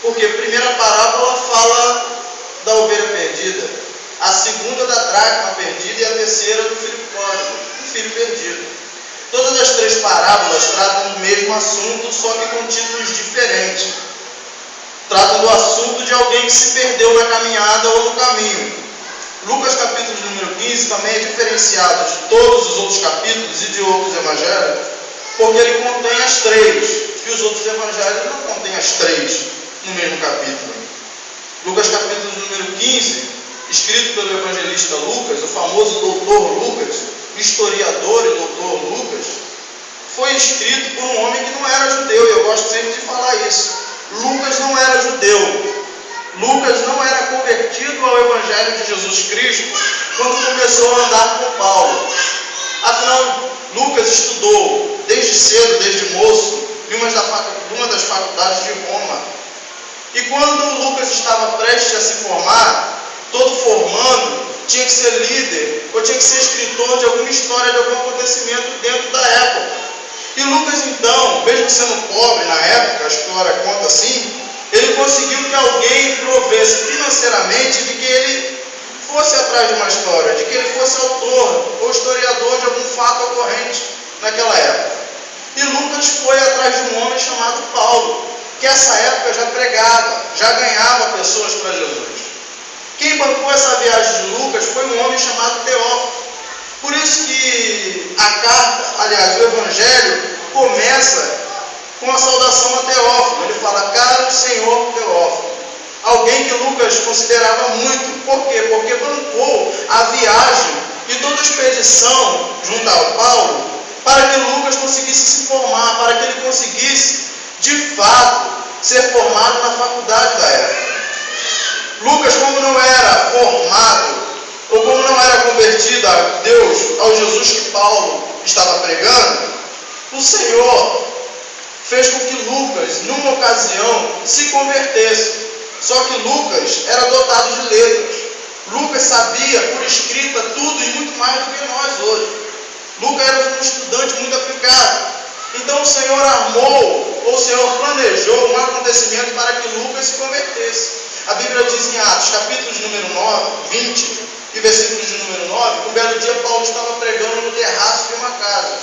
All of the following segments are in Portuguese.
Porque a primeira parábola fala da ovelha perdida, a segunda da dracma perdida e a terceira do filho pródigo, do filho perdido. Todas as três parábolas tratam do mesmo assunto, só que com títulos diferentes. Tratam do assunto de alguém que se perdeu na caminhada ou no caminho. Lucas capítulo número 15 também é diferenciado de todos os outros capítulos e de outros evangelhos, porque ele contém as três, e os outros evangelhos não contêm as três no mesmo capítulo. Lucas capítulo número 15, escrito pelo evangelista Lucas, o famoso doutor Lucas, historiador e doutor Lucas, foi escrito por um homem que não era judeu, e eu gosto sempre de falar isso. Lucas não era judeu. Lucas não era convertido ao Evangelho de Jesus Cristo quando começou a andar com Paulo. Afinal, Lucas estudou desde cedo, desde moço, em uma das faculdades de Roma. E quando Lucas estava prestes a se formar, todo formando tinha que ser líder ou tinha que ser escritor de alguma história, de algum acontecimento dentro da época. E Lucas, então, mesmo sendo pobre na época, a história conta assim, ele conseguiu que alguém provesse financeiramente de que ele fosse atrás de uma história, de que ele fosse autor ou historiador de algum fato ocorrente naquela época. E Lucas foi atrás de um homem chamado Paulo, que nessa época já pregava, já ganhava pessoas para Jesus. Quem bancou essa viagem de Lucas foi um homem chamado Teófilo. Por isso que a carta, aliás, o Evangelho começa com a saudação a Teófilo. Ele fala, caro Senhor Teófilo. Alguém que Lucas considerava muito. Por quê? Porque bancou a viagem e toda a expedição junto ao Paulo para que Lucas conseguisse se formar, para que ele conseguisse, de fato, ser formado na faculdade da época. Lucas, como não era formado, ou como não era convertido a Deus, ao Jesus que Paulo estava pregando, o Senhor fez com que Lucas, numa ocasião, se convertesse. Só que Lucas era dotado de letras. Lucas sabia, por escrita, tudo e muito mais do que nós hoje. Lucas era um estudante muito aplicado. Então o Senhor armou, ou o Senhor planejou um acontecimento para que Lucas se convertesse. A Bíblia diz em Atos, capítulos número 9, 20 e versículos de número 9, que um belo dia Paulo estava pregando no terraço de uma casa.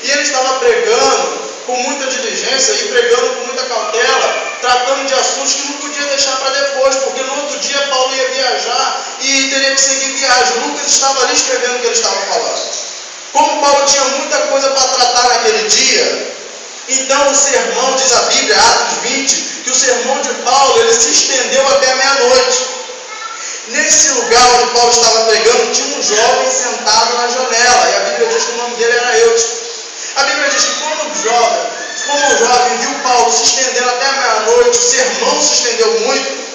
E ele estava pregando com muita diligência e pregando com muita cautela, tratando de assuntos que não podia deixar para depois, porque no outro dia Paulo ia viajar e teria que seguir viagem. Lucas estava ali escrevendo o que ele estava falando. Como Paulo tinha muita coisa para tratar naquele dia, então o sermão, diz a Bíblia, Atos 20, que o sermão de Paulo ele se estendeu até a meia-noite. Nesse lugar onde Paulo estava pregando, tinha um jovem sentado na janela, e a Bíblia diz que o nome dele era Eutico. A Bíblia diz que como o jovem viu Paulo se estendendo até a meia-noite, o sermão se estendeu muito,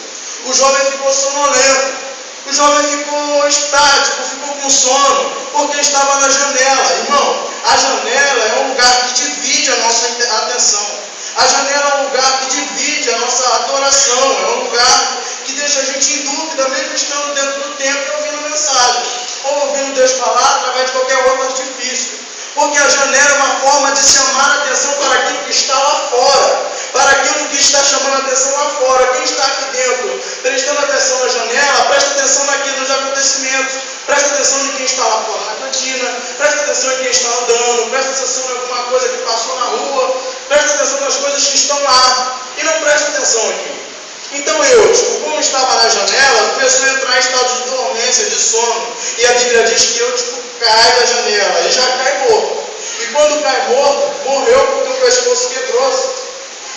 o jovem ficou sonolento, o jovem ficou estático, ficou com sono, porque estava na janela. Irmão, a janela é um lugar que divide a nossa atenção. A janela é um lugar que divide a nossa adoração, é um lugar que deixa a gente em dúvida, mesmo estando dentro do templo e ouvindo mensagem, ou ouvindo Deus falar através de qualquer outro artifício. Porque a janela é uma forma de chamar a atenção para aquilo que está lá fora, para aquilo que está chamando a atenção lá fora. Quem está aqui dentro, prestando atenção na janela, presta atenção nos acontecimentos, presta atenção em quem está lá fora na cantina, presta atenção em quem está andando, presta atenção em alguma coisa que passou na rua, presta atenção nas coisas que estão lá, e não presta atenção aqui. Então Eutico, como estava na janela, começou a entrar em estado de dormência, de sono. E a Bíblia diz que Eutico cai da janela e já cai morto. E quando cai morto, morreu porque o pescoço quebrou-se.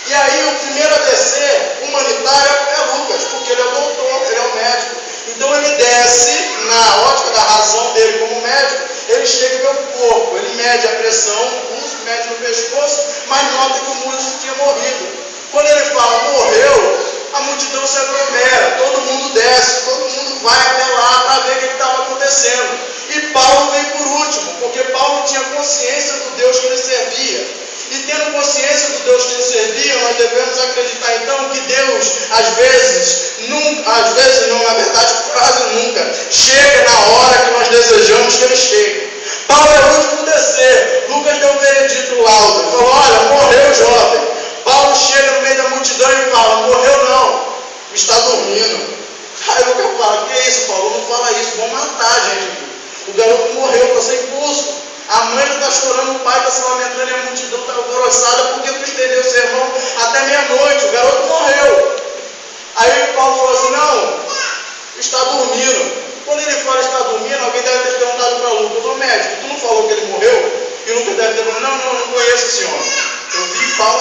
E aí o primeiro a descer, humanitário, é Lucas, porque ele é o doutor, ele é o médico. Então ele desce, na ótica da razão dele como médico, ele chega e vê o corpo, ele mede a pressão, o pulso, mede no pescoço, mas nota que o músico tinha morrido. Quando ele fala, morreu, a multidão se aglomera, todo mundo desce, todo mundo vai até lá para ver o que estava acontecendo. E Paulo vem por último, porque Paulo tinha consciência do Deus que ele servia. E tendo consciência do Deus que ele servia, nós devemos acreditar então que Deus, às vezes não, na verdade quase nunca, chega na hora que nós desejamos que ele chegue. Paulo é o último a descer. Lucas deu um veredito laudo, falou, olha, morreu o jovem. Paulo chega no meio da multidão e fala, morreu não, está dormindo. Aí Lucas fala, que é isso, Paulo? Não fala isso, vão matar a gente aqui. O garoto morreu para ser expulso. A mãe está chorando, o pai está se lamentando e a multidão está alvoroçada porque tu estendeu o sermão até meia-noite. O garoto morreu. Aí Paulo falou assim, não, está dormindo. Quando ele fala está dormindo, alguém deve ter perguntado para Lucas, ô médico, tu não falou que ele morreu? E Lucas deve ter falado, não conheço esse homem. Eu vi Paulo